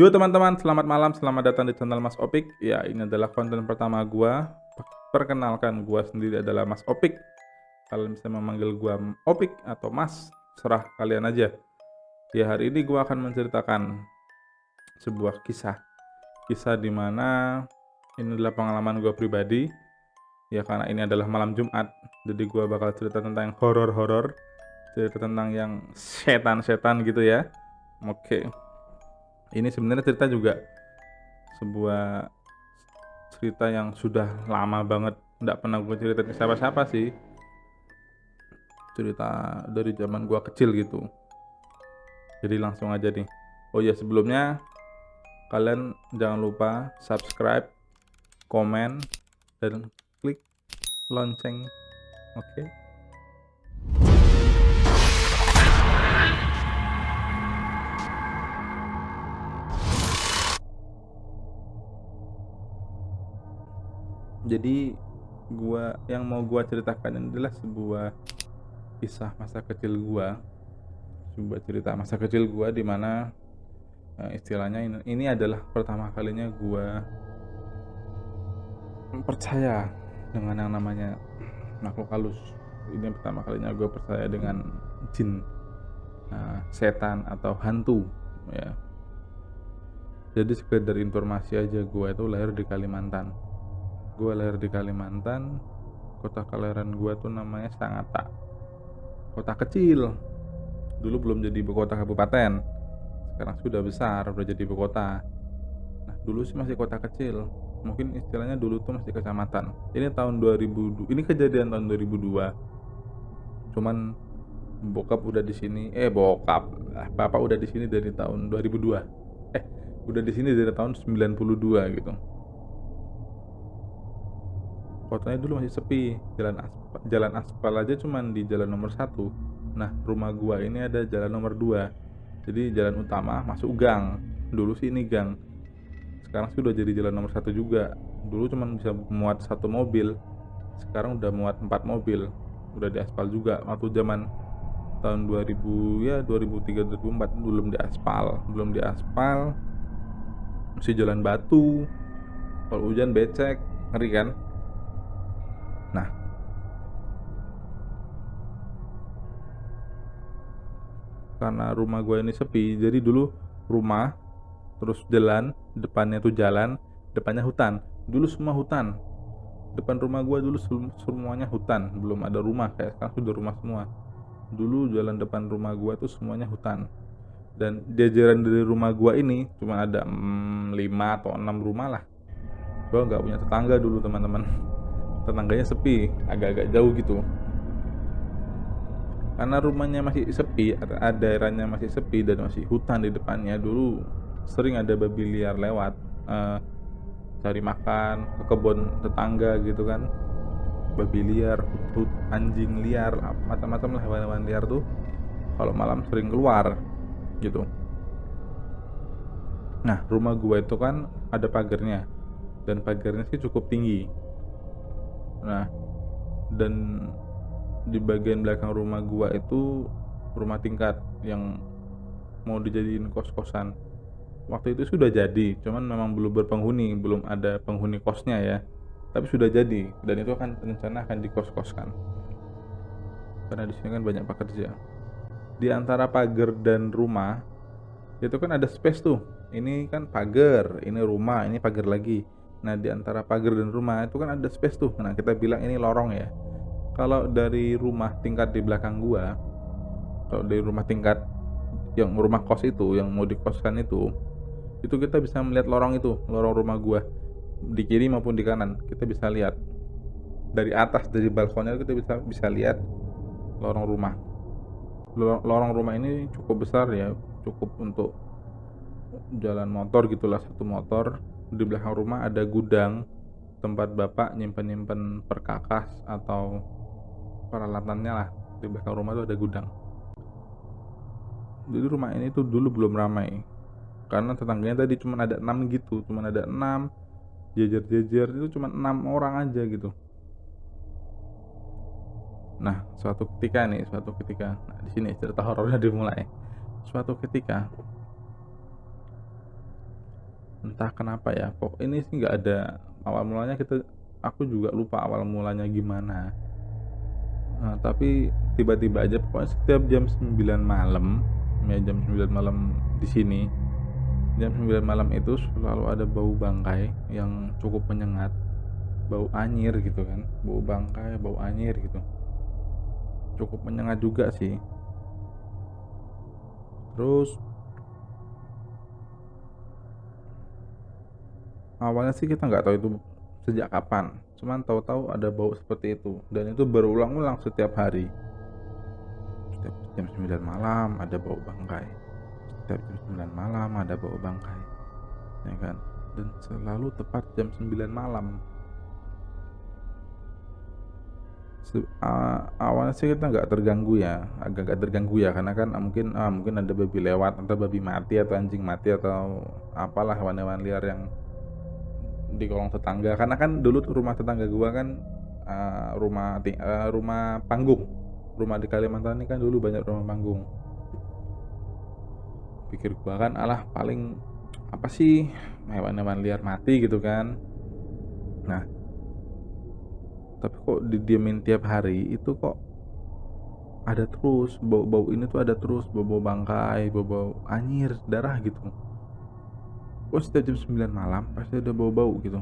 Yo teman-teman, selamat malam, selamat datang di channel Mas Opik. Ya, ini adalah konten pertama gua. Perkenalkan, gua sendiri adalah Mas Opik. Kalian bisa memanggil gua Opik atau Mas, serah kalian aja. Ya, hari ini gua akan menceritakan sebuah kisah. Kisah di mana ini adalah pengalaman gua pribadi. Ya, karena ini adalah malam Jumat, jadi gua bakal cerita tentang yang horor-horor, cerita tentang yang setan-setan gitu ya. Oke. Ini sebenarnya cerita juga sebuah cerita yang sudah lama banget nggak pernah gue ceritain ke siapa-siapa sih. Cerita dari zaman gua kecil gitu. Jadi langsung aja nih. Oh ya, sebelumnya kalian jangan lupa subscribe, komen, dan klik lonceng. Oke. Jadi yang mau gua ceritakan ini adalah sebuah kisah masa kecil gua. Sebuah cerita masa kecil gua di mana istilahnya ini adalah pertama kalinya gua percaya dengan yang namanya makhluk halus. Ini pertama kalinya gue percaya dengan jin, setan atau hantu ya. Jadi sekedar informasi aja, gue itu lahir di Kalimantan. Gue lahir di Kalimantan. Kota kelahiran gue tuh namanya Sangatta. Kota kecil. Dulu belum jadi ibu kota kabupaten. Sekarang sudah besar, udah jadi ibu kota. Nah, dulu sih masih kota kecil. Mungkin istilahnya dulu tuh masih kecamatan. Ini tahun 2000, ini kejadian tahun 2002. Cuman bokap udah di sini, bapak udah di sini dari tahun 2002. Udah di sini dari tahun 92 gitu. Kotanya dulu masih sepi, jalan aspal aja cuman di jalan nomor 1. Nah, rumah gua ini ada jalan nomor 2. Jadi jalan utama masuk gang. Dulu sih ini gang. Sekarang sudah jadi jalan nomor 1 juga. Dulu cuman bisa muat 1 mobil. Sekarang udah muat 4 mobil. Udah diaspal juga. Waktu zaman tahun 2000 ya 2003 2004 belum diaspal, masih jalan batu, kalau hujan becek, ngeri kan. Nah, karena rumah gue ini sepi, jadi dulu rumah, terus jalan, depannya tuh jalan, depannya hutan. Dulu semua hutan. Depan rumah gue dulu semuanya hutan, belum ada rumah, kayak sekarang sudah rumah semua. Dulu jalan depan rumah gue tuh semuanya hutan. Dan jajaran dari rumah gua ini cuma ada 5 atau 6 rumah lah. Gua nggak punya tetangga dulu, teman-teman. Tetangganya sepi, agak-agak jauh gitu. Karena rumahnya masih sepi, daerahnya masih sepi dan masih hutan di depannya. Dulu sering ada babi liar lewat, cari makan ke kebun tetangga gitu kan. Babi liar, anjing liar, macam-macam lah hewan-hewan liar tuh kalau malam sering keluar gitu. Nah, rumah gua itu kan ada pagarnya, dan pagarnya sih cukup tinggi. Nah, dan di bagian belakang rumah gua itu rumah tingkat yang mau dijadiin kos-kosan. Waktu itu sudah jadi, cuman memang belum berpenghuni, belum ada penghuni kosnya ya. Tapi sudah jadi, dan itu akan rencana akan dikos-koskan. Karena di sini kan banyak pekerja. Di antara pagar dan rumah itu kan ada space tuh. Ini kan pagar, ini rumah, ini pagar lagi. Nah, di antara pagar dan rumah itu kan ada space tuh. Nah, kita bilang ini lorong ya. Kalau dari rumah tingkat di belakang gua, kalau dari rumah tingkat yang rumah kos itu, yang mau dikoskan itu kita bisa melihat lorong itu, lorong rumah gua. Di kiri maupun di kanan, kita bisa lihat. Dari atas, dari balkonnya kita bisa lihat lorong rumah. Lorong rumah ini cukup besar ya, cukup untuk jalan motor gitulah, 1 motor. Di belakang rumah ada gudang tempat bapak nyimpen perkakas atau peralatannya lah. Di belakang rumah itu ada gudang. Jadi rumah ini tuh dulu belum ramai karena tetangganya tadi cuma ada 6 gitu, cuma ada 6, jejer-jejer itu cuma 6 orang aja gitu. Nah, suatu ketika, nah di sini cerita horornya dimulai. Suatu ketika Entah kenapa ya, kok ini sih nggak ada awal mulanya, aku juga lupa awal mulanya gimana. Tapi tiba-tiba aja pokoknya setiap jam 9 malam, ya jam 9 malam di sini, jam 9 malam itu selalu ada bau bangkai yang cukup menyengat, bau anyir gitu kan, bau bangkai, bau anyir gitu. Cukup menyengat juga sih. Terus awalnya sih kita nggak tahu itu sejak kapan, cuman tahu-tahu ada bau seperti itu dan itu berulang-ulang setiap hari. Setiap jam 9 malam ada bau bangkai. Setiap jam 9 malam ada bau bangkai, ya kan? Dan selalu tepat jam 9 malam. Awalnya sih kita nggak terganggu ya, agak nggak terganggu ya, karena kan mungkin ada babi lewat atau babi mati atau anjing mati atau apalah hewan-hewan liar yang di kolong tetangga. Karena kan dulu rumah tetangga gua kan rumah panggung. Rumah di Kalimantan ini kan dulu banyak rumah panggung. Pikir gua kan alah paling apa sih hewan-hewan liar mati gitu kan. Nah, tapi kok didiemin tiap hari itu kok ada terus bau-bau ini tuh, ada terus bau-bau bangkai, bau-bau anyir, darah gitu. Kok setiap jam 9 malam pasti ada bau-bau gitu.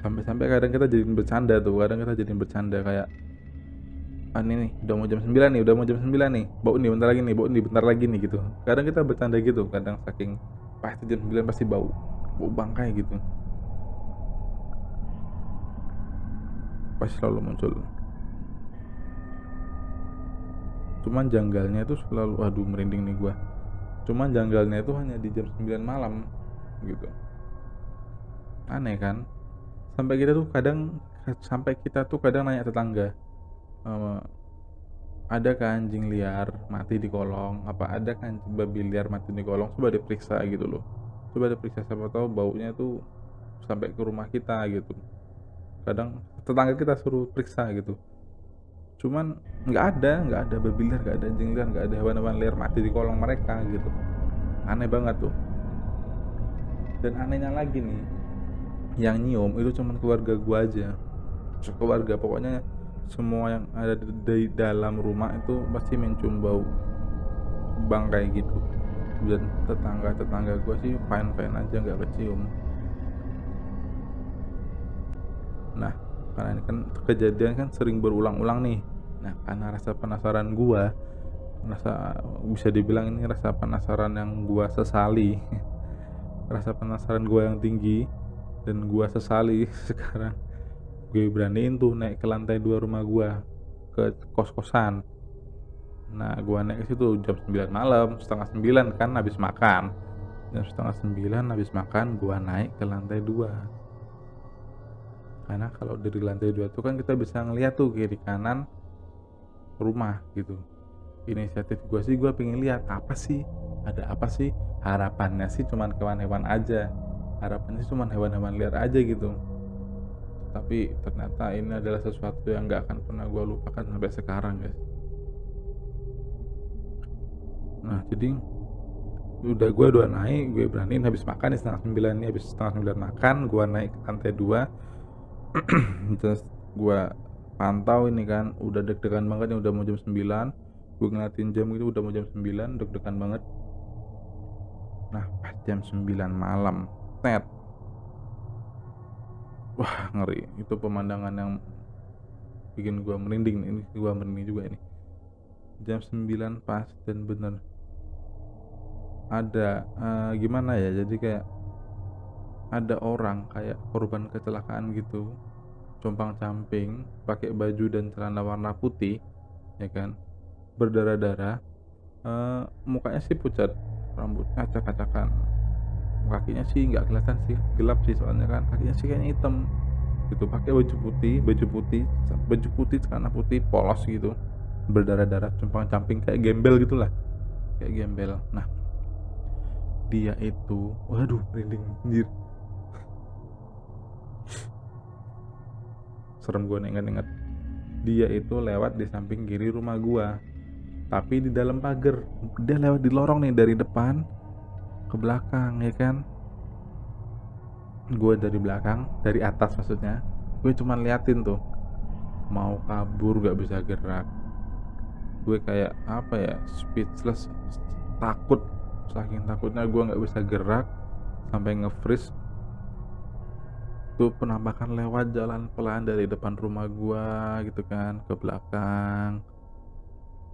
Sampai-sampai kadang kita jadiin bercanda tuh, kadang kita jadiin bercanda kayak ini nih udah mau jam 9 nih, udah mau jam 9 nih, bau nih bentar lagi nih, bau nih bentar lagi nih gitu. Kadang kita bercanda gitu, kadang saking pasti jam 9 pasti bau, bau bangkai gitu. Pasti selalu muncul. Cuman janggalnya itu selalu, aduh merinding nih gua. Cuman janggalnya itu hanya di jam 9 malam gitu. Aneh kan? Sampai kita tuh kadang nanya tetangga, eee, "Ada kan anjing liar mati di kolong? Apa ada kan babi liar mati di kolong? Coba diperiksa," gitu loh. Coba diperiksa, siapa tahu baunya tuh sampai ke rumah kita gitu. Kadang tetangga kita suruh periksa gitu. Cuman nggak ada babi liar, nggak ada anjing liar, nggak ada hewan-hewan liar mati di kolong mereka gitu. Aneh banget tuh. Dan anehnya lagi nih, yang nyium itu cuman keluarga gua aja. Sekeluarga pokoknya semua yang ada di dalam rumah itu pasti mencium bau bangkai gitu. Dan tetangga gua sih fine fine aja, nggak kecium. Nah, karena ini kan kejadian kan sering berulang-ulang nih. Nah, karena rasa penasaran gua, bisa dibilang ini rasa penasaran yang gua sesali. Rasa penasaran gua yang tinggi dan gua sesali sekarang. Gue beraniin tuh naik ke lantai 2 rumah gua, ke kos-kosan. Nah, gua naik ke situ jam 9 malam, setengah 9 kan habis makan. Jam setengah 9 habis makan, gua naik ke lantai 2. Karena kalau dari lantai 2 tuh kan kita bisa ngeliat tuh kiri kanan rumah gitu. Inisiatif gua sih gua pengen lihat apa sih, ada apa sih. Harapannya sih cuman hewan-hewan aja. Harapannya sih cuman hewan-hewan liar aja gitu. Tapi ternyata ini adalah sesuatu yang gak akan pernah gua lupakan sampai sekarang, guys. Nah, jadi gua udah naik, gue beraniin habis makan nih setengah 9 nih, habis setengah 9 makan, gua naik ke lantai 2. Terus gua pantau ini kan, udah deg-degan banget nih, udah mau jam 9. Gue ngeliatin jam gitu, udah mau jam 9, deg-degan banget. Nah, pas jam 9 malam, tet. Wah, ngeri. Itu pemandangan yang bikin gua merinding nih. Ini gua merinding juga ini. Jam 9 pas dan bener ada gimana ya? Jadi kayak ada orang kayak korban kecelakaan gitu, compang-camping, pakai baju dan celana warna putih, ya kan? Berdarah-darah, mukanya sih pucat, rambutnya acak-acakan. Kakinya sih nggak kelihatan sih, gelap sih soalnya kan, kakinya sih kayaknya hitam gitu, pakai baju putih celana putih polos gitu, berdarah-darah, compang-camping kayak gembel gitulah, kayak gembel. Nah, dia itu, waduh merinding anjir, serem gua inget-inget. Dia itu lewat di samping kiri rumah gua, tapi di dalam pagar. Dia lewat di lorong nih, dari depan ke belakang, ya kan. gue dari belakang, dari atas maksudnya, gue cuman liatin tuh, mau kabur gak bisa gerak. Gue kayak apa ya, speechless, takut, saking takutnya gue gak bisa gerak sampai nge-freeze. Tuh penampakan lewat jalan pelan dari depan rumah gua gitu kan ke belakang,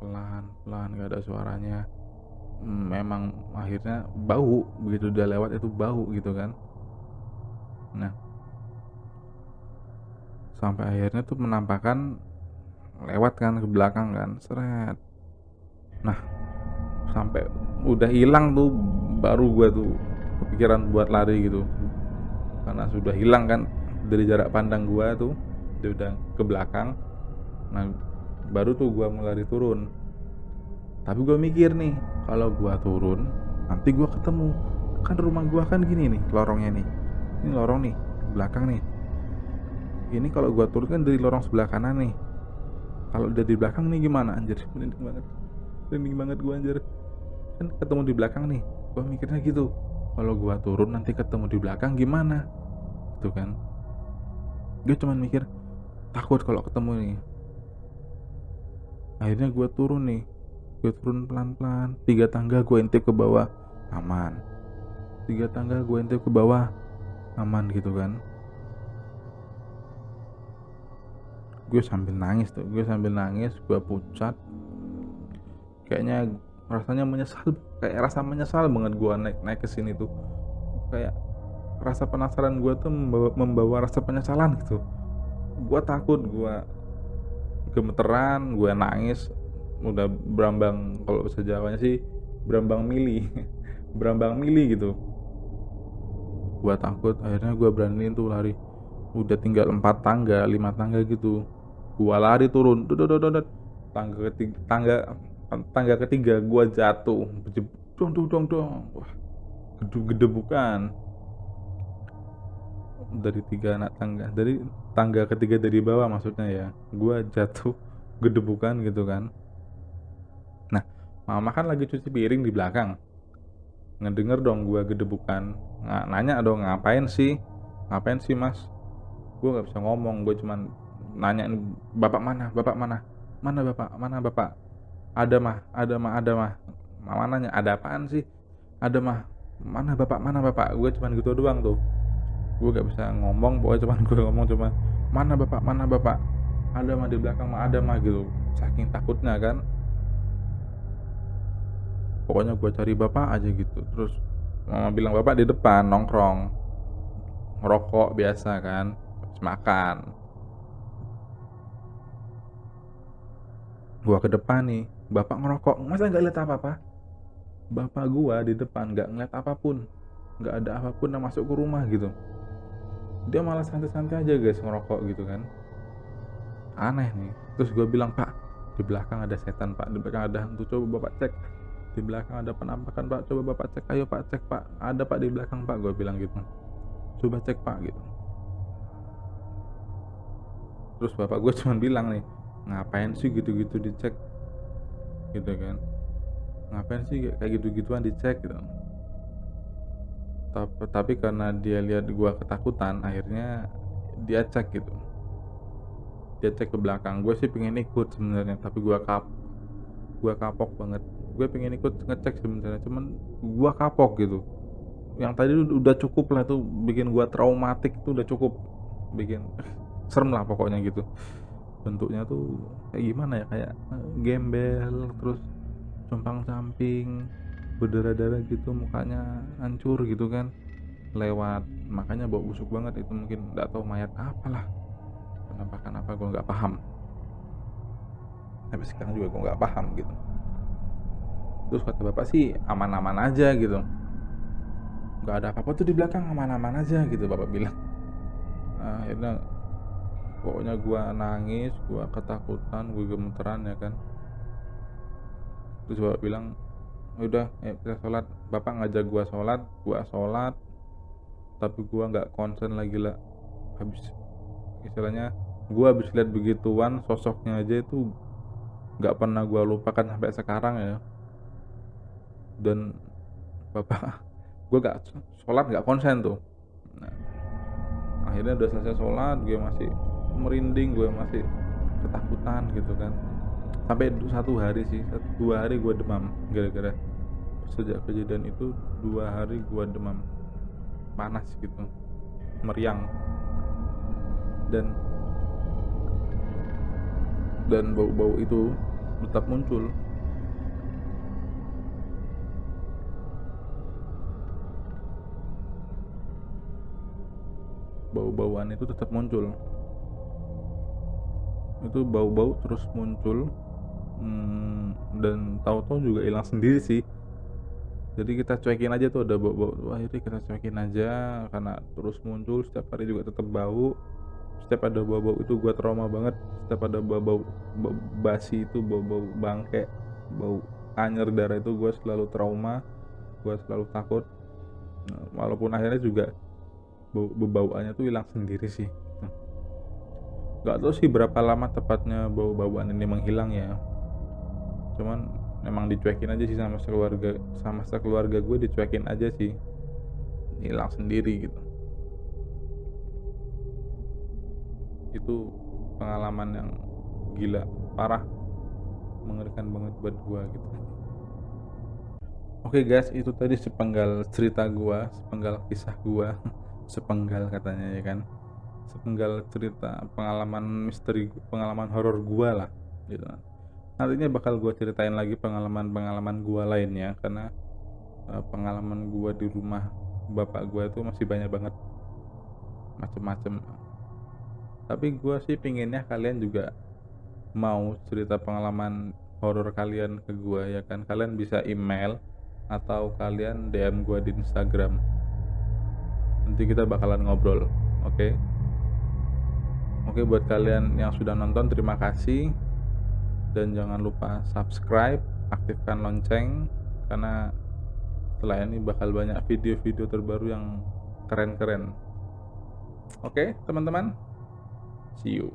pelan-pelan gak ada suaranya. Memang akhirnya bau, begitu dia lewat itu bau gitu kan. Nah, sampai akhirnya tuh penampakan lewat kan ke belakang kan, seret. Nah, sampai udah hilang tuh baru gua tuh kepikiran buat lari gitu, karena sudah hilang kan dari jarak pandang gua tuh, dia udah ke belakang. Nah, baru tuh gua mulai lari turun. Tapi gua mikir nih, kalau gua turun nanti gua ketemu, kan rumah gua kan gini nih lorongnya nih, ini lorong nih belakang nih, ini kalau gua turun kan dari lorong sebelah kanan nih, kalau udah di belakang nih gimana anjir. Merinding banget gua anjir, kan ketemu di belakang nih. Gua mikirnya gitu, kalau gua turun nanti ketemu di belakang gimana gitu kan. Gue cuman mikir takut kalau ketemu nih. Akhirnya gue turun nih, gue turun pelan-pelan, 3 tangga gue intip ke bawah, aman. 3 tangga gue intip ke bawah, aman gitu kan. Gue sambil nangis tuh, gue pucat. Kayaknya rasanya menyesal, kayak rasa menyesal banget gue naik ke sini tuh. Kayak rasa penasaran gue tuh membawa rasa penyesalan gitu. Gue takut, gue gemeteran, gue nangis, udah berambang, kalau bahasa Jawanya sih berambang mili berambang mili gitu. Gue takut, akhirnya gue beraniin tuh lari. Udah tinggal 4 tangga 5 tangga gitu, gue lari turun, tangga ketiga, tangga ketiga gue jatuh, dong dong dong dong, wah gede bukan, dari 3 anak tangga, dari tangga ketiga dari bawah maksudnya ya, gue jatuh gedebukan gitu kan. Nah, mama kan lagi cuci piring di belakang, ngedenger dong gue gedebukan. Nanya dong, ngapain sih mas. Gue nggak bisa ngomong, gue cuman nanya, bapak mana, mana bapak. Ada mah. Mama nanya, ada apaan sih? Ada mah. Mana bapak. Gue cuman gitu doang tuh, gue gak bisa ngomong, pokoknya cuman gue ngomong cuman mana bapak. Ada mah di belakang mah, ada mah gitu, saking takutnya kan. Pokoknya gue cari bapak aja gitu. Terus mama bilang bapak di depan nongkrong ngerokok biasa kan, habis makan. Gua ke depan nih, bapak ngerokok, masa nggak lihat apa-apa. Bapak gua di depan nggak ngeliat apapun, nggak ada apapun yang masuk ke rumah gitu. Dia malah santai-santai aja guys ngerokok gitu kan, aneh nih. Terus gua bilang, pak, di belakang ada setan pak, di belakang ada hantu, coba bapak cek. Di belakang ada penampakan pak, coba bapak cek. Ayo pak, cek pak, ada pak di belakang pak, gua bilang gitu. Coba cek pak gitu. Terus bapak gue cuma bilang nih, ngapain sih gitu-gitu dicek gitu kan, ngapain sih kayak gitu-gituan dicek gitu. Tapi karena dia lihat gua ketakutan, akhirnya dia cek gitu, dia cek ke belakang. Gue sih pengen ikut sebenarnya, tapi gua kapok banget. Gue pengen ikut ngecek sebenarnya, cuman gua kapok gitu. Yang tadi udah cukup lah tuh, bikin gua traumatik tuh udah cukup, bikin serem lah pokoknya gitu. Bentuknya tuh kayak gimana ya, kayak gembel, terus compang camping, berdarah-darah gitu, mukanya hancur gitu kan, lewat, makanya bau busuk banget. Itu mungkin nggak tahu mayat apalah, penampakan apa, gue nggak paham sampai sekarang juga, gue nggak paham gitu. Terus kata bapak sih aman-aman aja gitu, nggak ada apa-apa tuh di belakang, aman-aman aja gitu bapak bilang. Nah, akhirnya pokoknya gue nangis, gue ketakutan, gue gemeteran ya kan. Terus bapak bilang, udah ayo kita sholat. Bapak ngajak gue sholat, tapi gue nggak konsen lagi lah. Habis, istilahnya gue habis lihat begituan, sosoknya aja itu nggak pernah gue lupakan sampai sekarang ya. Dan bapak gue gak sholat, nggak konsen tuh. Nah, Akhirnya udah selesai sholat, gue masih merinding, gue masih ketakutan gitu kan. Sampai satu hari sih, 2 hari gue demam gara-gara sejak kejadian itu. 2 hari gue demam panas gitu, meriang, dan bau-bau itu tetap muncul. Bau-bauan itu tetap muncul. Itu bau-bau terus muncul, dan tahu-tahu juga hilang sendiri sih. Jadi kita cuekin aja tuh ada bau-bau, wah itu kita cuekin aja karena terus muncul setiap hari juga tetap bau. Setiap ada bau-bau itu gua trauma banget. Setiap ada bau-bau basi itu, bau-bau bangke, bau anyer darah itu gua selalu trauma, gua selalu takut. Nah, walaupun akhirnya juga bau-bauannya tuh hilang sendiri sih. Gak tahu sih berapa lama tepatnya bau-bauan ini menghilang ya. Cuman memang dicuekin aja sih sama sekeluarga gue, dicuekin aja sih, hilang sendiri gitu. Itu pengalaman yang gila, parah, mengerikan banget buat gue gitu. Oke guys, itu tadi sepenggal cerita gue, sepenggal kisah gue sepenggal katanya ya kan, sepenggal cerita pengalaman misteri, pengalaman horor gue lah gitu. Nantinya bakal gue ceritain lagi pengalaman-pengalaman gue lainnya, karena pengalaman gue di rumah bapak gue itu masih banyak banget, macem-macem. Tapi gue sih pinginnya kalian juga mau cerita pengalaman horor kalian ke gue ya kan. Kalian bisa email atau kalian DM gue di Instagram, nanti kita bakalan ngobrol. Oke. Oke, buat kalian yang sudah nonton terima kasih, dan jangan lupa subscribe, aktifkan lonceng, karena setelah ini bakal banyak video-video terbaru yang keren-keren. Oke teman-teman, see you.